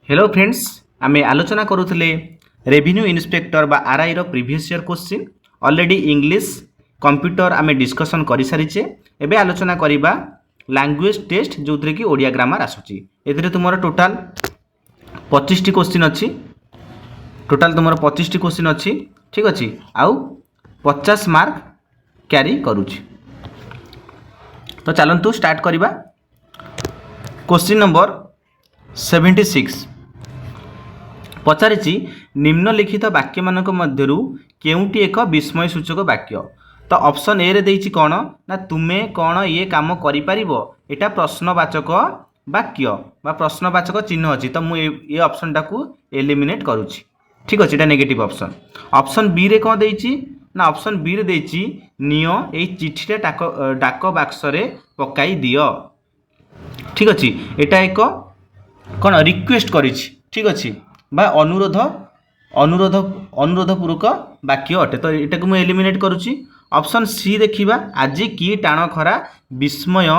Hello friends आमे आलोचना करुले रेवेन्यू इन्स्पेक्टर बा आरआई रो previous year question already English computer आमे डिस्कशन करि सारिचे। एबे आलोचना करिबा लैंग्वेज टेस्ट जो कि ओडिया ग्रामर आसुची। एथिरे तुमरो टोटल 25 टी क्वेश्चन अछि। टोटल तुमरो 25 टी क्वेश्चन अछि, ठीक अछि। आउ 50 मार्क कैरी करूची। तो चलंतु स्टार्ट करिबा। क्वेश्चन नंबर 76 पचारिछि निम्नलिखित वाक्य मानक मध्यरु केउटी एक विस्मय सूचक वाक्य। तो ऑप्शन ए रे देइछि कोन ना तुमे कोन ये काम करि परिबो। एटा प्रश्नवाचक वाक्य बा प्रश्नवाचक चिन्ह अछि। तो मु ये ऑप्शन टाकू एलिमिनेट करूछि, ठीक अछि। एटा नेगेटिव ऑप्शन। ऑप्शन बी रे कोन देइछि ना ऑप्शन बी रे देइछि नियो एई चिठिटे डाक बाक्स रे पकाई दियो, ठीक अछि। एटा एक कोन रिक्वेस्ट करिछि, ठीक अछि, बा अनुरोध अनुरोध अनुरोधपूर्वक वाक्य अटे। तो एटा को मु एलिमिनेट करूची। ऑप्शन सी देखिबा आज की टाण खरा विस्मय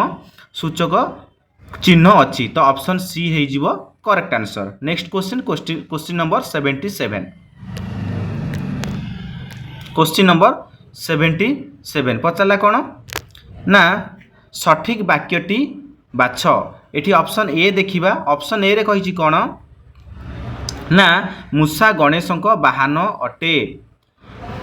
सूचक चिन्ह अछि। तो ऑप्शन सी हे जिवो correct answer. Next question number 77। Question number 77 पचारला कोन ना सठिक वाक्यटी बाछ। एठी ऑप्शन ए देखिबा। ऑप्शन ए रे कहिछि कोन ना मूषा गणेशंक बाहन अटे।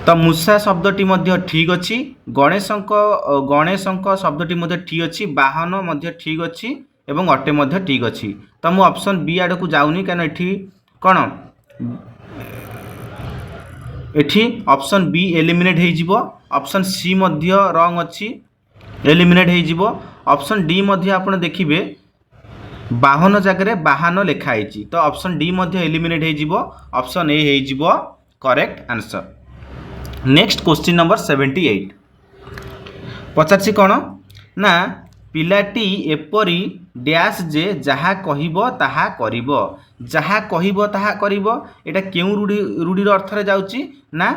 तो मूषा शब्दटी मध्य ठीक अछि, गणेशंक शब्दटी मध्य ठीक अछि, बाहन मध्य ठीक अछि एवं अटे मध्य ठीक अछि। तो मु ऑप्शन बी आड़ को जाउनी कान एठी कोन एठी ऑप्शन बी एलिमिनेट हे जिवो। ऑप्शन सी मध्य रॉन्ग अछि, एलिमिनेट हे जिवो। ऑप्शन डी मध्य आपण देखिबे बाहन जगह बाहन लेखा है। तो ऑप्शन डी मध्य एलिमिनेट हो जिवो। ऑप्शन ए हो जिवो correct answer. Next question number 78 पचारछि कोन ना पिलाटी एपरी डैश जे जहा कहिबो ताहा करिबो। जहा कहिबो ताहा करिबो एटा केउ रूढ़ीर अर्थ रे जाउची ना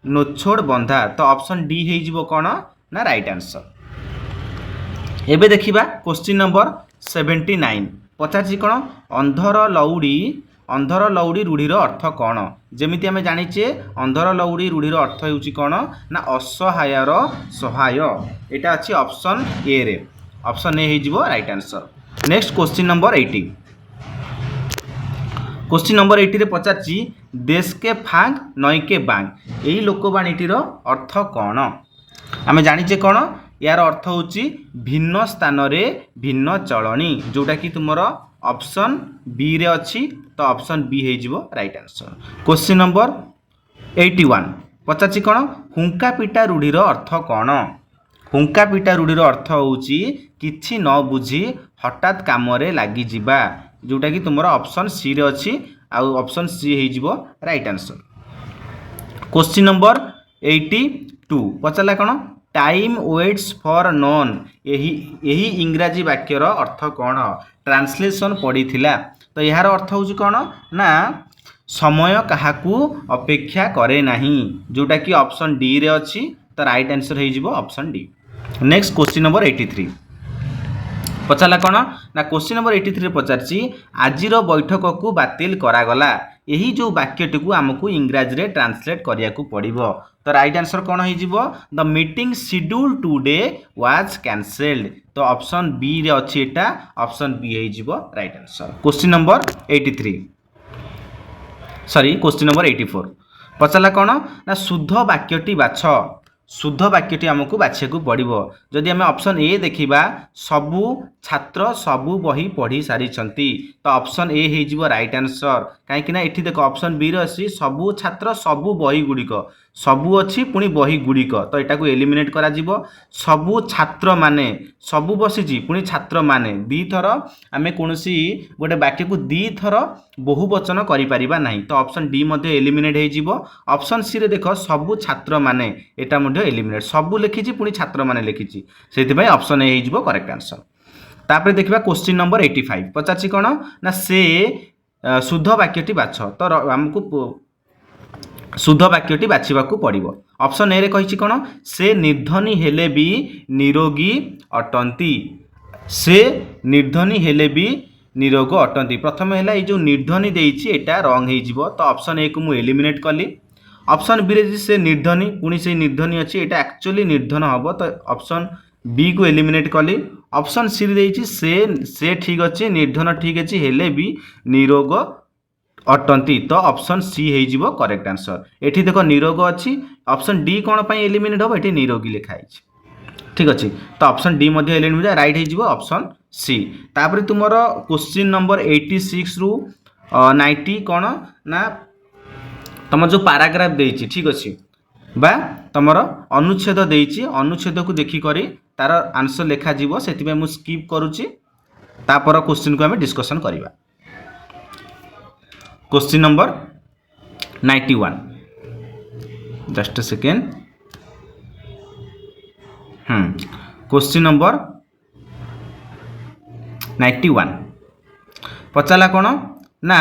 नोछोड़ बंधा। तो ऑप्शन डी हो जिवो कोन ना राइट आंसर। एबे देखिबा क्वेश्चन नंबर 79 पचारछि कोन अंधर लौड़ी रूढ़ीर अर्थ कोन। जेमिति आमे जानिचे अंधर लौड़ी रूढ़ीर अर्थ हेउची कोन ना असहायर सहाय। एटा अछि ऑप्शन ए रे। ऑप्शन ए हे जिवो right answer. Next question number 80 question number 80 रे पचारछि देश के फांग नई के बांग एई लोकवाणीटीर अर्थ कोन। आमे जानिचे कोन यार अर्थ होची भिन्न स्थान रे भिन्न चलनी, जोटा कि तुमरो ऑप्शन बी रे अछि। तो ऑप्शन बी हे जिवो राइट आंसर। क्वेश्चन नंबर 81 पचारछि कोन हुंका पिटा रूढ़ीर अर्थ कोन। हुंका पिटा रूढ़ीर अर्थ होची किछि न बुझी हठात काम रे लागि जिबा, जोटा कि तुमरो ऑप्शन सी रे अछि। आ ऑप्शन सी हे जिवो राइट आंसर। क्वेश्चन नंबर 82 पचारला कोन टाइम वेट्स फॉर नॉन यही इंग्राजी वाक्यर अर्थ कौन। ट्रांसलेशन पड़ीथिला। तो यार अर्थ होची कौन ना समय काहाकू अपेक्षा करे नाही, जोटा कि ऑप्शन डी रे अछि। तो राइट आंसर हे जिवो option D. Next question number 83 पचारला कोन ना क्वेश्चन नंबर 83 रे पचारछि आजिर बैठक को बातिल करा गला। यही जो वाक्यटी को हमकू इंग्राजी रे ट्रांसलेट करिया को पड़िबो। तो राइट आंसर कौन हो जिवो the meeting schedule today was cancelled. तो ऑप्शन बी रे अछि एटा। ऑप्शन बी हो जिवो right answer. Question number 83 sorry question number 84 पचारला कोन ना शुद्ध वाक्यटी बाछ। शुद्ध वाक्यटी हमकू बाछिया को पड़िबो। जदि हमें ऑप्शन ए देखिबा सबु छात्र सबु बही पढ़ी सारी छंती। तो ऑप्शन ए हे जिवो राइट आंसर। काहे कि ना एठी देखो ऑप्शन बी रे अछि सबु छात्र सबु बही गुड़िक सबु अछि पुनी बही गुड़िक। तो एटा को एलिमिनेट करा जिवो। सबु छात्र माने सबु बसिजी पुनी छात्र माने दी थर आमे कोनोसी गोटे वाक्य को दी थर बहुवचन करि परिबा नाही। तो ऑप्शन डी मध्ये एलिमिनेट हे जिवो। ऑप्शन सी रे देखो सबु छात्र माने एटा मध्ये एलिमिनेट सबु लिखिछि पुनी छात्र माने लिखिछि, सेति भाई ऑप्शन ए हे जिवो करेक्ट आंसर। तापर देखिबा क्वेश्चन नंबर 85 पचाछि कोन ना से शुद्ध वाक्यटी बाछ। तो हमकू शुद्ध वाक्यटी बाछिबाकू पड़िबो। ऑप्शन ए रे कहिछि कोन से निर्धनी हेले भी निरोगी अटंती। से निर्धनी हेले भी निरोग अटंती। प्रथम है ये जो निर्धनी देइछि एटा रंग हो तो ऑप्शन ए को मु एलिमिनेट कली। ऑप्शन बी रे से निर्धनी पुणी से निर्धनी अच्छी एटा एक्चुअली निर्धन हम तो ऑप्शन बी को एलिमिनेट कली। ऑप्शन सी देइछि से ठीक अच्छे निर्धन ठीक अच्छे हेले भी निरोग अटंती तो ऑप्शन सी हो करेक्ट आंसर। एठी देखो निरोग अच्छी ऑप्शन डी कौन पाई एलिमिनेट हम एठी निरोगी लिखाई ठीक अच्छे तो ऑप्शन डी मध्य एलिमिनेट राइट हो ऑप्शन सी। तापर तुमर क्वेश्चन नंबर 86 रु 90 कौन ना तुम जो पाराग्राफ देइछि ठीक अच्छे बा तुमर अनुच्छेद देइछि अनुच्छेद को देखिक तार आंसर लेखा जीवो सेति मु स्किप करूची तापर क्वेश्चन को हमें डिस्कशन करवा। Question number 91 just a second. Question number 91 पचाला कौन ना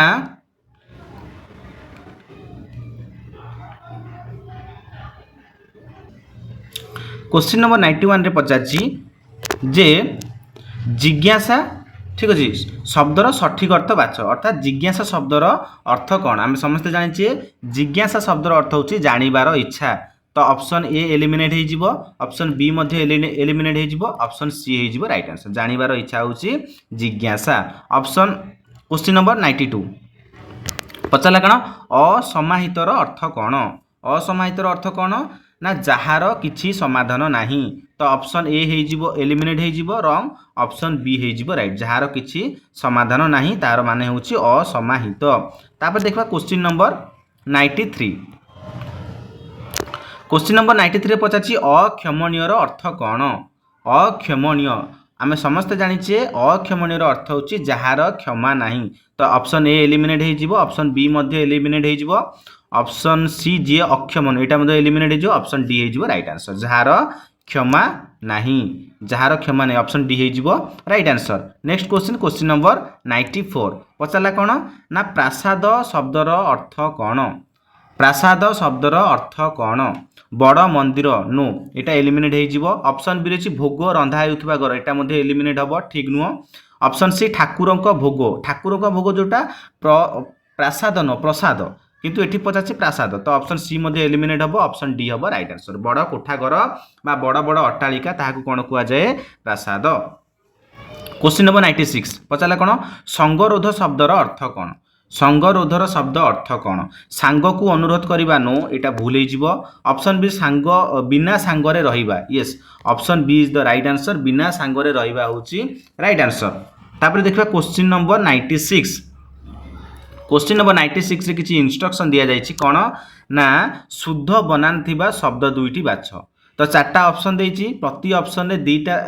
क्वेश्चन नंबर 91 रे पचारछि जे जिज्ञासा ठीक अच्छे शब्दर सठिक अर्थ बाछ अर्थात जिज्ञासा शब्दर अर्थ कौन आम समस्ते जाने जिज्ञासा शब्दर अर्थ हूँ जानिबार इच्छा तो ऑप्शन ए एलिमिनेट हो ऑप्शन बी एलिमिनेट हो ऑप्शन सी हो राइट आंसर जानिबार इच्छा हूँ जिज्ञासा। ऑप्शन क्वेश्चन नंबर 92 पचारा कौन असमाहितर अर्थ कौन असमाहितर अर्थ कौन ना जार किछि समाधान नाही तो ऑप्शन ए हो एलिमिनेट हो रंग ऑप्शन बी हो राइट जार किछि समाधान नाही तार माने होछि असमाहित। तापर देखबा क्वेश्चन नंबर 93 क्वेश्चन नंबर 93 पचाछि अक्षमणीय अर्थ कौन अक्षमणीय आमे समस्त जानिछे अक्षमणीय अर्थ होछि जार क्षमा नाही तो ऑप्शन ए एलिमिनेट हो ऑप्शन बी मध्य एलिमिनेट हो ऑप्शन सी जी अक्षम एटा मध्य एलिमिनेट हो ऑप्शन डी हो राइट आंसर जार क्षमा नहीं जार क्षमा नहीं ऑप्शन डी हो right answer. Next question question number 94 पचारा कौन ना प्रासाद शब्दर अर्थ कौन प्रासाद शब्दर अर्थ कौन बड़ मंदिर नो एटा एलिमिनेट हो ऑप्शन बी रही भोग रंधा होता घर एटा मध्य एलिमिनेट हम ठीक नुह। ऑप्शन सी ठाकुर भोग जोटा प्रासाद न प्रसाद किंतु एठी पचाछि प्रासाद तो ऑप्शन सी मध्य एलिमिनेट हम ऑप्शन डी हम राइट आंसर बड़ कोठा घर बा बड़ बड़ अट्टालिका ताहाकु कोन कुआ जाए प्रासाद। क्वेश्चन नंबर 96 पचारा कौन संगरोध शब्दर अर्थ कौन संगरोधर शब्द अर्थ कौन सांग को अनुरोध करवा नो एटा भूल हो ऑप्शन बी सांग बिना सांगरे रहिबा yes option B is the right answer बिना सांगरे रहिबा होची राइट आंसर। तापर देखिबा क्वेश्चन नंबर 96 क्वेश्चन नंबर 96 रे किछि इंस्ट्रक्शन दिया जायछि कोन ना शुद्ध बनान थिबा शब्द दुईटी बाछ तो चारटा ऑप्शन देइछि प्रति ऑप्शन रे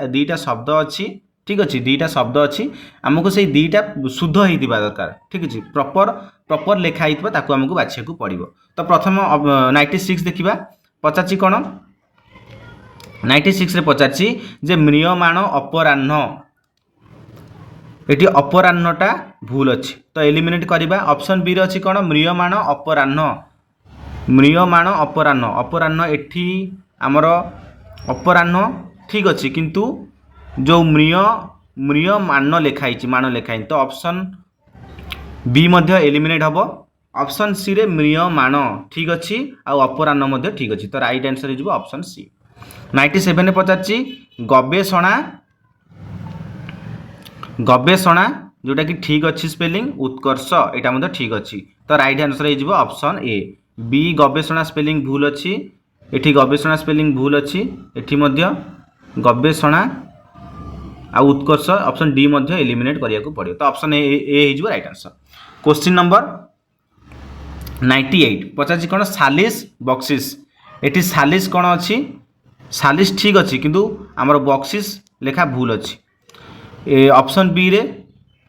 दीटा शब्द अछि ठीक अच्छे दीटा शब्द अच्छी आमको से दीटा शुद्ध होता दरकार ठीक अच्छे प्रॉपर लिखाई ताकू आमको बाछिया पड़ो तो प्रथम 96 देखा पचार कौन 96 रे पचार जे म्रियमाण अपराह्न ये अपराह्नटा भूल अच्छी तो एलिमिनेट करवा ऑप्शन बी अच्छी कौन म्रियमाण अपराह्न अपराह्न एठी आमर अपराह्न ठीक अच्छे किंतु जो म्रियमाण लिखाई मान लिखाई तो ऑप्शन बी मध्य एलिमिनेट हम ऑप्शन सी रे म्रियमाण ठीक अच्छी आ अपराह्न मध्य ठीक अच्छी तो राइट आंसर हो ऑप्शन सी। 97 ने पचार गवेषणा जोटा कि ठीक अच्छी स्पेलिंग उत्कर्ष एटा मध्य ठीक अच्छी तो राइट आंसर हो ऑप्शन ए बी गवेषणा स्पेलिंग भूल अच्छी एठी गवेषणा स्पेलिंग भूल अच्छी एठी मध्य गवेषणा आ उत्कर्ष ऑप्शन डी मध्य एलिमिनेट करिया को पड़ियो तो ऑप्शन ए हो राइट आंसर। क्वेश्चन नंबर 98 पचार कौन सालिस बक्सिस एटी सालिस कौन अच्छी सालिस ठीक अच्छी किंतु आमर बक्सिस लेखा भूल अच्छी ऑप्शन बी रे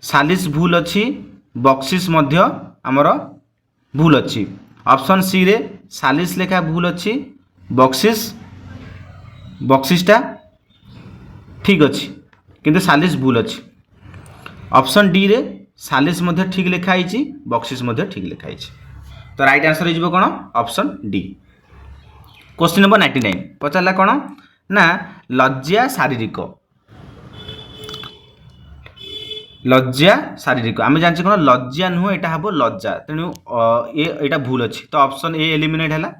सालिस भूल अच्छी बक्सिस मध्य आमर भूल अच्छी ऑप्शन सी रे सालिस लेखा भूल अच्छी बक्सिसटा ठीक अच्छी किंतु सालिस भूल अच्छी ऑप्शन डी रे सालिस मध्य ठीक लिखाई बक्सिस मध्य ठीक लिखाई तो राइट आंसर हो कौन ऑप्शन डी। क्वेश्चन नंबर 99 पचारा कौन ना लज्जा शारीरिक लज्जा शारीरिक आम जाने कौन लज्जा नुह यहाँ हम लज्जा तेणु एटा भूल अच्छी तो ऑप्शन ए एलिमिनेट है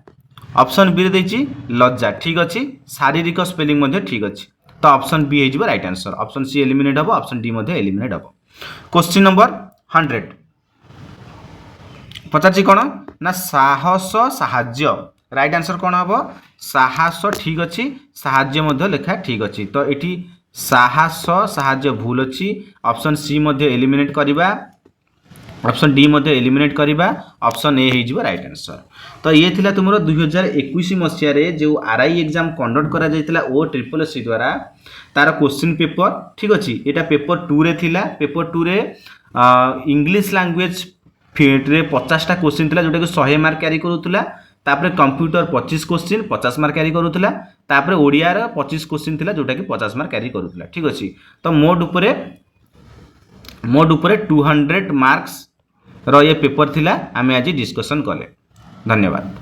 ऑप्शन बी रे लज्जा ठीक अच्छे शारीरिक स्पेलिंग ठीक अच्छे तो ऑप्शन बी हो right answer option C eliminate हम ऑप्शन डी एलिमिनेट हम क्वेश्चन नंबर 100 पचार कौन ना साहस साहाज्य राइट आंसर कौन हम साहस ठीक अच्छे साहाज्य लेखा ठीक अच्छे तो ये साहस साहाज्य भूल अच्छी ऑप्शन सी एलिमिनेट करवा ऑप्शन डी एलिमिनेट करवा ऑप्शन ए हो राइट आंसर तो ये थिला तुमरो 2021 मसीह रे जो आरआई एग्जाम कंडक्ट करा जायतिला ओ ट्रिपल एससी द्वारा तार क्वेश्चन पेपर ठीक अच्छे यहाँ पेपर 2 रे थिला पेपर 2 रे इंग्लिश लैंग्वेज रे 50टा क्वेश्चन थिला जोटा कि 100 मार्क कैरी करूला तापर कंप्यूटर 25 क्वेश्चन 50 मार्क कैरी करूला तापर ओडिया रो 25 क्वेश्चन थिला जोटा कि 50 मार्क कैरी करूला ठीक अच्छे तो मोड उपरे 200 मार्क्स रो ये पेपर थिला आमे आज डिस्कशन कले धन्यवाद।